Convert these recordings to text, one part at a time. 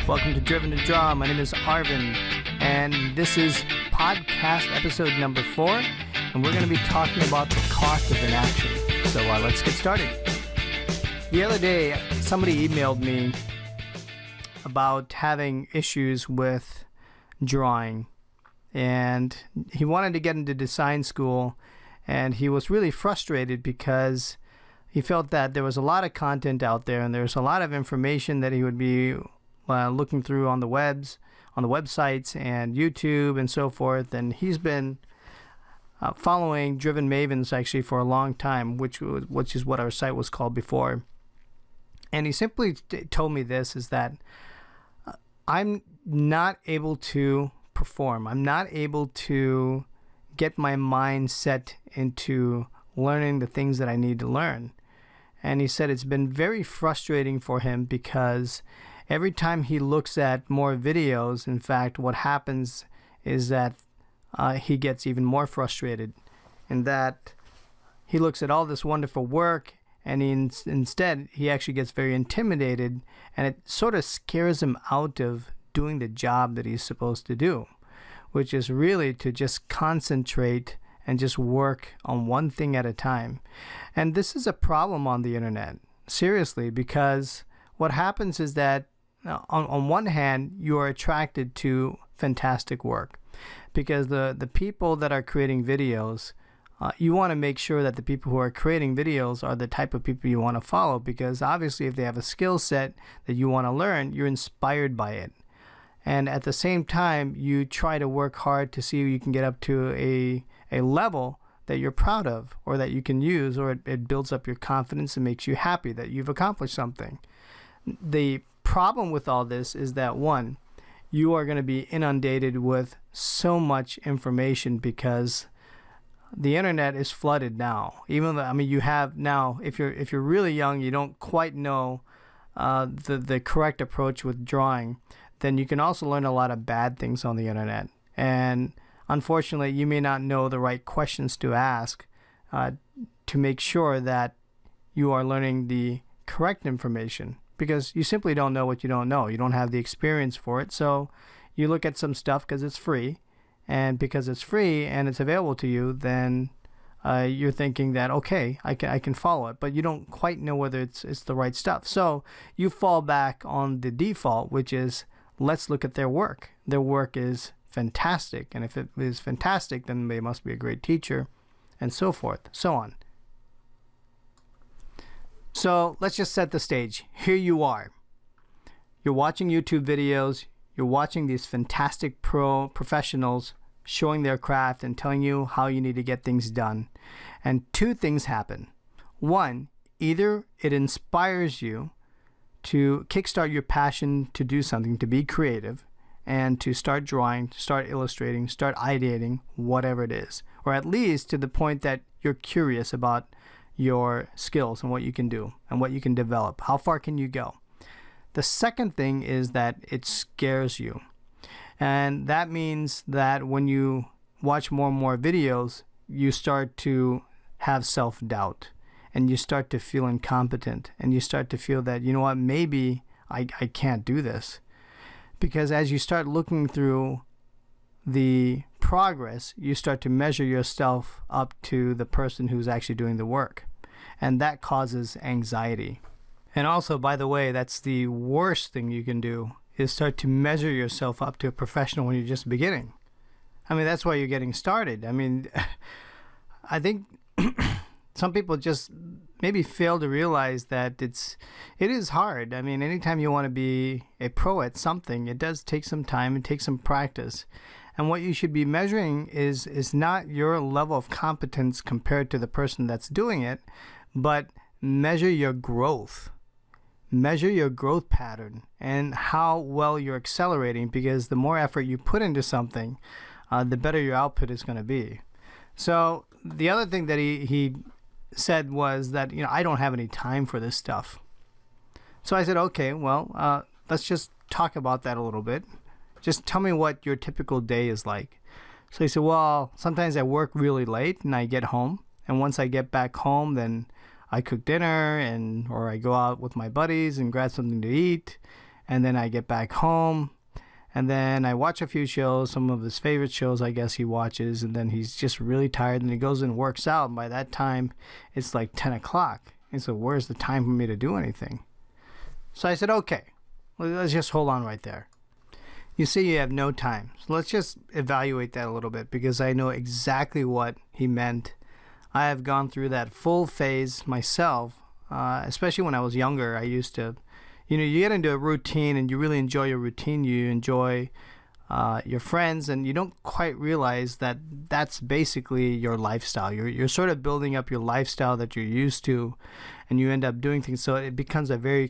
Welcome to Driven to Draw. My name is Arvin, and this is podcast episode number 4, and we're going to be talking about the cost of inaction. So let's get started. The other day, somebody emailed me about having issues with drawing, and he wanted to get into design school, and he was really frustrated because he felt that there was a lot of content out there, and there's a lot of information that he would be looking through on the websites and YouTube and so forth. And he's been following Driven Mavens actually for a long time, which is what our site was called before. And he simply told me this, is that I'm not able to perform. I'm not able to get my mind set into learning the things that I need to learn. And he said it's been very frustrating for him because every time he looks at more videos, in fact, what happens is that he gets even more frustrated, in that he looks at all this wonderful work, and instead he actually gets very intimidated, and it sort of scares him out of doing the job that he's supposed to do, which is really to just concentrate and just work on one thing at a time. And this is a problem on the internet, seriously, because what happens is that on one hand, you are attracted to fantastic work, because the people that are creating videos, you want to make sure that the people who are creating videos are the type of people you want to follow, because obviously if they have a skill set that you want to learn, you're inspired by it. And at the same time, you try to work hard to see if you can get up to a level that you're proud of, or that you can use, or it builds up your confidence and makes you happy that you've accomplished something. The problem with all this is that, one, you are going to be inundated with so much information because the internet is flooded now. Even though, you have now, if you're really young, you don't quite know the correct approach with drawing, then you can also learn a lot of bad things on the internet. And unfortunately, you may not know the right questions to ask to make sure that you are learning the correct information, because you simply don't know what you don't know. You don't have the experience for it. So you look at some stuff because it's free, and because it's free and it's available to you, then you're thinking that, okay, I can follow it, but you don't quite know whether it's the right stuff. So you fall back on the default, which is, let's look at their work. Their work is fantastic, and if it is fantastic, then they must be a great teacher, and so forth, so on. So let's just set the stage. Here you are. You're watching YouTube videos. You're watching these fantastic professionals showing their craft and telling you how you need to get things done. And two things happen. One, either it inspires you to kickstart your passion to do something, to be creative, and to start drawing, to start illustrating, start ideating, whatever it is. Or at least to the point that you're curious about your skills and what you can do and what you can develop. How far can you go? The second thing is that it scares you. And that means that when you watch more and more videos, you start to have self-doubt, and you start to feel incompetent, and you start to feel that, you know what, maybe I can't do this. Because as you start looking through the progress, you start to measure yourself up to the person who's actually doing the work. And that causes anxiety. And also, by the way, that's the worst thing you can do, is start to measure yourself up to a professional when you're just beginning. That's why you're getting started. I think some people just maybe fail to realize that it is hard. Anytime you want to be a pro at something, it does take some time and take some practice. And what you should be measuring is not your level of competence compared to the person that's doing it, but measure your growth. Measure your growth pattern and how well you're accelerating, because the more effort you put into something, the better your output is going to be. So the other thing that he said was that, I don't have any time for this stuff. So I said, okay, well, let's just talk about that a little bit. Just tell me what your typical day is like. So he said, well, sometimes I work really late and I get home. And once I get back home, then I cook dinner or I go out with my buddies and grab something to eat. and then I get back home, and then I watch a few shows, some of his favorite shows I guess he watches, and then he's just really tired, and he goes and works out, and by that time it's like 10 o'clock. And so where's the time for me to do anything? So I said, okay, let's just hold on right there. You say you have no time. So let's just evaluate that a little bit, because I know exactly what he meant. I have gone through that full phase myself, especially when I was younger. I used to, you get into a routine and you really enjoy your routine. You enjoy your friends, and you don't quite realize that that's basically your lifestyle. You're sort of building up your lifestyle that you're used to, and you end up doing things. So it becomes a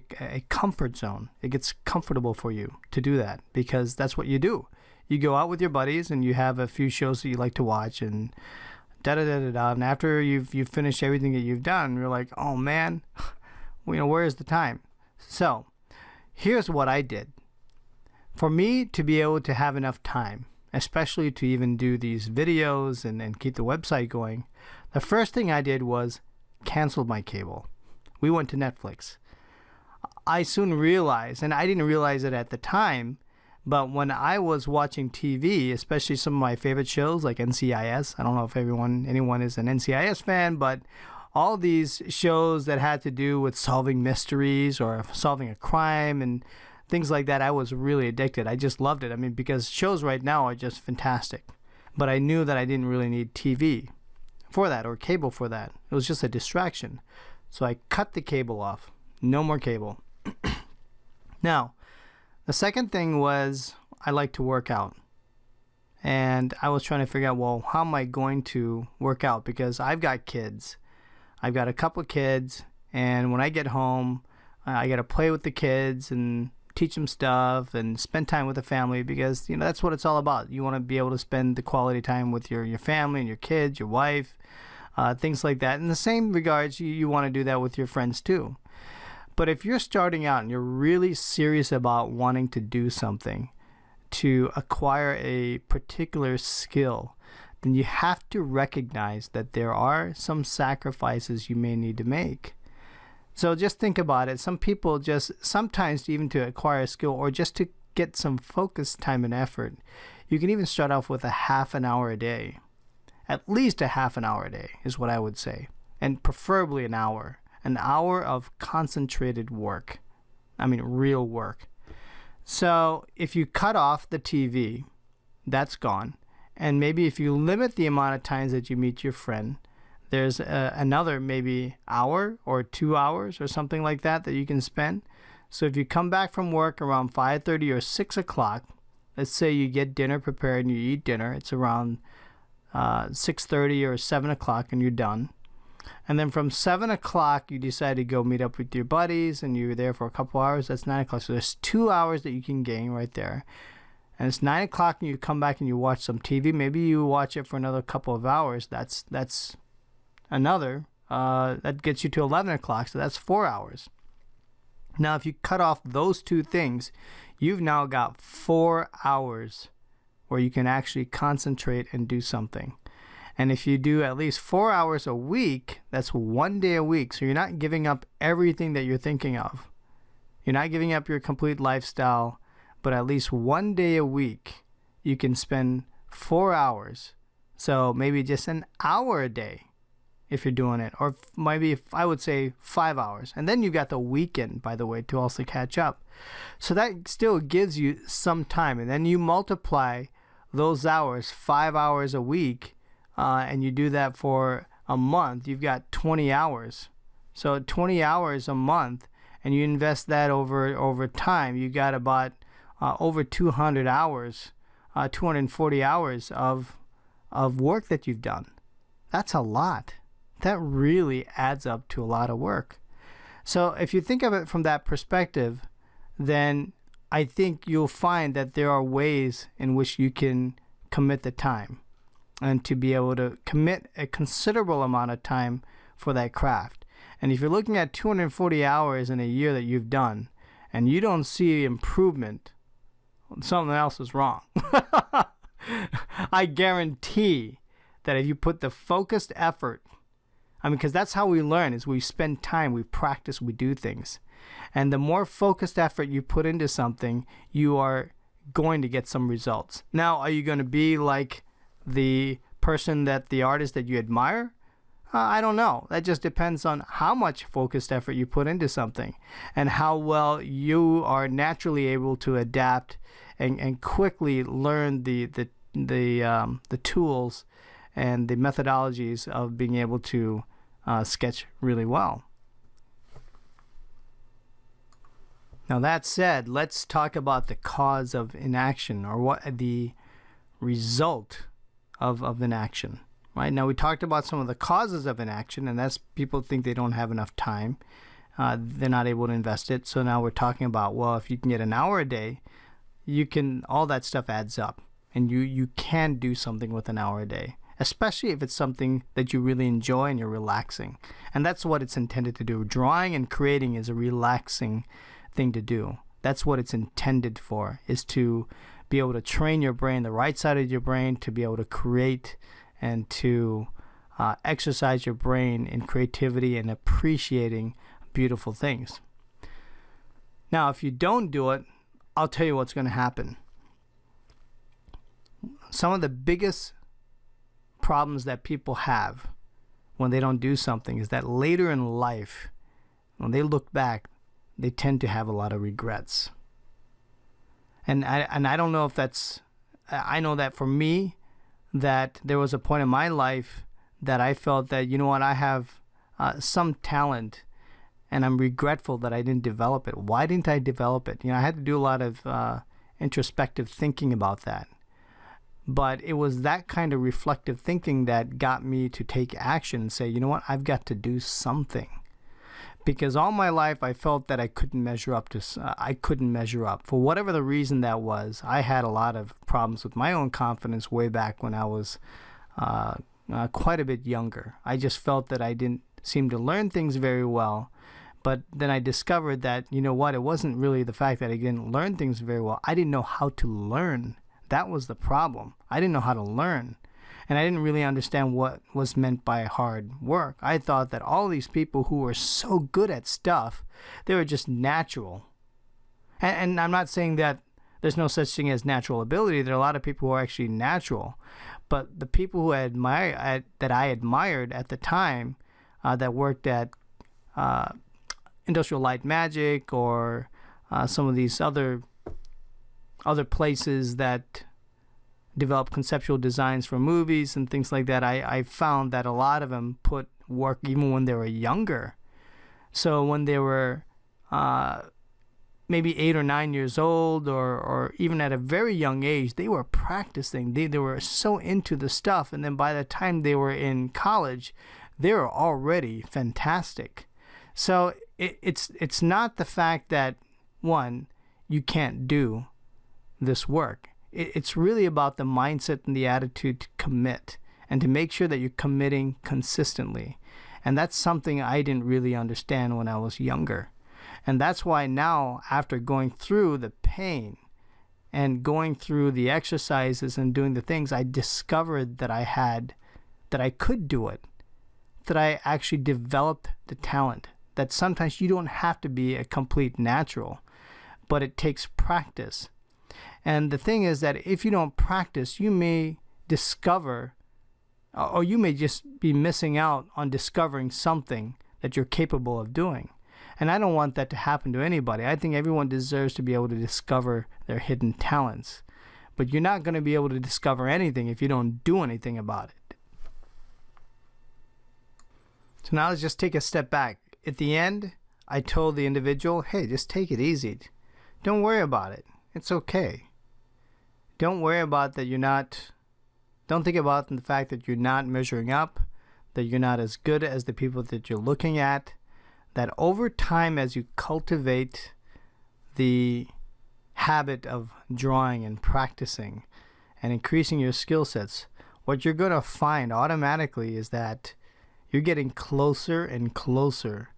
comfort zone. It gets comfortable for you to do that, because that's what you do. You go out with your buddies and you have a few shows that you like to watch, and da-da-da-da-da. And after you've finished everything that you've done, you're like, oh man, where is the time? So here's what I did. For me to be able to have enough time, especially to even do these videos and keep the website going, the first thing I did was canceled my cable. We went to Netflix. I soon realized, and I didn't realize it at the time, but when I was watching TV, especially some of my favorite shows like NCIS, I don't know if anyone is an NCIS fan, but all these shows that had to do with solving mysteries or solving a crime and things like that, I was really addicted. I just loved it. I mean, because shows right now are just fantastic. But I knew that I didn't really need TV for that or cable for that. It was just a distraction. So I cut the cable off. No more cable. Now, the second thing was I like to work out. And I was trying to figure out, well, how am I going to work out? Because I've got kids. I've got a couple of kids. And when I get home, I got to play with the kids and teach them stuff and spend time with the family, because that's what it's all about. You want to be able to spend the quality time with your family and your kids, your wife, things like that. In the same regards, you want to do that with your friends too. But if you're starting out and you're really serious about wanting to do something, to acquire a particular skill, then you have to recognize that there are some sacrifices you may need to make. So just think about it. Some people just sometimes, even to acquire a skill or just to get some focused time and effort, you can even start off with a half an hour a day. At least a half an hour a day is what I would say. And preferably an hour. An hour of concentrated work. I mean, real work. So if you cut off the TV, that's gone. And maybe if you limit the amount of times that you meet your friend, there's another maybe hour or 2 hours or something like that you can spend. So if you come back from work around 5:30 or 6 o'clock, let's say you get dinner prepared and you eat dinner, it's around 6:30 or 7 o'clock and you're done. And then from 7 o'clock, you decide to go meet up with your buddies and you're there for a couple hours. That's 9 o'clock. So there's 2 hours that you can gain right there. And it's 9 o'clock and you come back and you watch some TV. Maybe you watch it for another couple of hours. That's another. That gets you to 11 o'clock. So that's 4 hours. Now, if you cut off those two things, you've now got 4 hours where you can actually concentrate and do something. And if you do at least 4 hours a week, that's 1 day a week. So you're not giving up everything that you're thinking of. You're not giving up your complete lifestyle, but at least 1 day a week, you can spend 4 hours. So maybe just an hour a day if you're doing it, or maybe I would say 5 hours. And then you've got the weekend, by the way, to also catch up. So that still gives you some time. And then you multiply those hours, 5 hours a week, and you do that for a month, you've got 20 hours. So 20 hours a month, and you invest that over time, you got about over 200 hours, 240 hours of work that you've done. That's a lot. That really adds up to a lot of work. So if you think of it from that perspective, then I think you'll find that there are ways in which you can commit the time and to be able to commit a considerable amount of time for that craft. And if you're looking at 240 hours in a year that you've done and you don't see improvement, something else is wrong. I guarantee that if you put the focused effort I mean, because that's how we learn, is we spend time, we practice, we do things. And the more focused effort you put into something, you are going to get some results. Now, are you going to be like the the artist that you admire? I don't know. That just depends on how much focused effort you put into something and how well you are naturally able to adapt and quickly learn the tools and the methodologies of being able to sketch really well. Now, that said, let's talk about the cause of inaction, or what the result of inaction. Right now, we talked about some of the causes of inaction, and that's people think they don't have enough time. They're not able to invest it. So now we're talking about, well, if you can get an hour a day, all that stuff adds up, and you can do something with an hour a day, especially if it's something that you really enjoy and you're relaxing. And that's what it's intended to do. Drawing and creating is a relaxing thing to do. That's what it's intended for, is to be able to train your brain, the right side of your brain, to be able to create and to exercise your brain in creativity and appreciating beautiful things. Now, if you don't do it, I'll tell you what's going to happen. Some of the biggest problems that people have when they don't do something is that later in life, when they look back, they tend to have a lot of regrets. And I don't know if that's, I know that for me, that there was a point in my life that I felt that, you know what, I have some talent and I'm regretful that I didn't develop it. Why didn't I develop it? I had to do a lot of introspective thinking about that. But it was that kind of reflective thinking that got me to take action and say, you know what, I've got to do something. Because all my life I felt that I couldn't measure up. For whatever the reason that was. I had a lot of problems with my own confidence way back when I was quite a bit younger. I just felt that I didn't seem to learn things very well. But then I discovered that, you know what, it wasn't really the fact that I didn't learn things very well. I didn't know how to learn. That was the problem. I didn't know how to learn. And I didn't really understand what was meant by hard work. I thought that all these people who were so good at stuff, they were just natural. And I'm not saying that there's no such thing as natural ability. There are a lot of people who are actually natural. But the people who that I admired at the time that worked at Industrial Light Magic or some of these other places that develop conceptual designs for movies and things like that, I found that a lot of them put work even when they were younger. So when they were maybe 8 or 9 years old, or even at a very young age, they were practicing. They were so into the stuff, and then by the time they were in college, they were already fantastic. So it's not the fact that, one, you can't do this work. It's really about the mindset and the attitude to commit and to make sure that you're committing consistently. And that's something I didn't really understand when I was younger. And that's why now, after going through the pain and going through the exercises and doing the things, I discovered that I could do it, that I actually developed the talent, that sometimes you don't have to be a complete natural, but it takes practice. And the thing is that if you don't practice, you may discover, or you may just be missing out on discovering something that you're capable of doing. And I don't want that to happen to anybody. I think everyone deserves to be able to discover their hidden talents. But you're not going to be able to discover anything if you don't do anything about it. So now let's just take a step back. At the end, I told the individual, hey, just take it easy. Don't worry about it. It's okay. Don't worry about that don't think about the fact that you're not measuring up, that you're not as good as the people that you're looking at, that over time as you cultivate the habit of drawing and practicing and increasing your skill sets, what you're going to find automatically is that you're getting closer and closer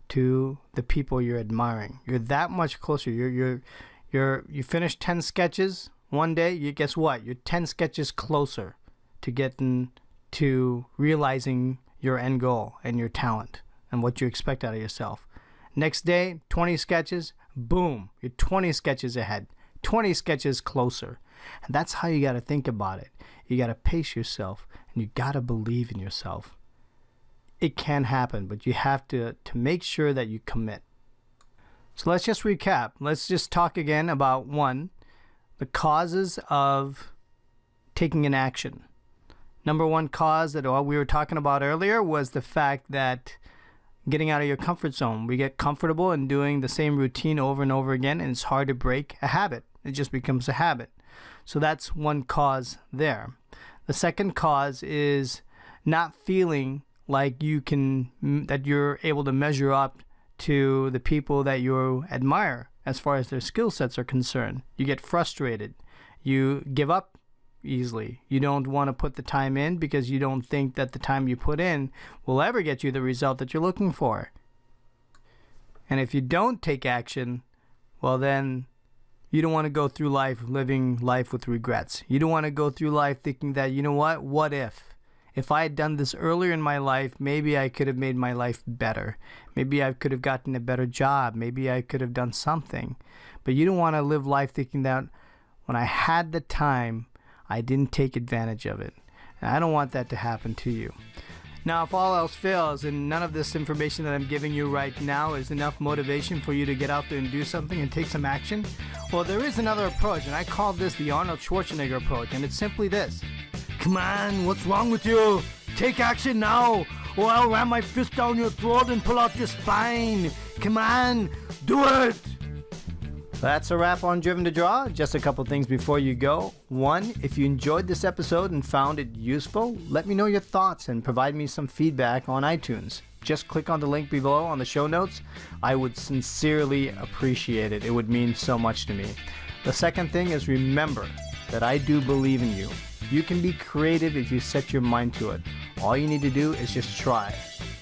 to the people you're admiring. You're that much closer. You finish 10 sketches one day, guess what? You're 10 sketches closer to getting to realizing your end goal and your talent and what you expect out of yourself. Next day, 20 sketches, boom, you're 20 sketches ahead, 20 sketches closer. And that's how you got to think about it. You got to pace yourself, and you got to believe in yourself. It can happen, but you have to make sure that you commit. So let's just recap. Let's just talk again about one, the causes of taking an action. Number one cause that we were talking about earlier was the fact that getting out of your comfort zone. We get comfortable in doing the same routine over and over again, and it's hard to break a habit. It just becomes a habit. So that's one cause there. The second cause is not feeling like that you're able to measure up to the people that you admire as far as their skill sets are concerned. You get frustrated. You give up easily. You don't want to put the time in because you don't think that the time you put in will ever get you the result that you're looking for. And if you don't take action, well then you don't want to go through life living life with regrets. You don't want to go through life thinking that, you know what if? If I had done this earlier in my life, maybe I could have made my life better. Maybe I could have gotten a better job. Maybe I could have done something. But you don't want to live life thinking that when I had the time, I didn't take advantage of it. And I don't want that to happen to you. Now, if all else fails and none of this information that I'm giving you right now is enough motivation for you to get out there and do something and take some action, well, there is another approach, and I call this the Arnold Schwarzenegger approach, and it's simply this. Come on, what's wrong with you? Take action now, or I'll ram my fist down your throat and pull out your spine. Come on, do it! That's a wrap on Driven to Draw. Just a couple things before you go. One, if you enjoyed this episode and found it useful, let me know your thoughts and provide me some feedback on iTunes. Just click on the link below on the show notes. I would sincerely appreciate it. It would mean so much to me. The second thing is, remember that I do believe in you. You can be creative if you set your mind to it. All you need to do is just try.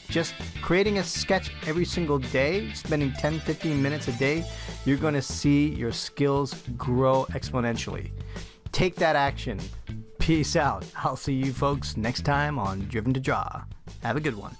Just creating a sketch every single day, spending 10-15 minutes a day, you're going to see your skills grow exponentially. Take that action. Peace out. I'll see you folks next time on Driven to Draw. Have a good one.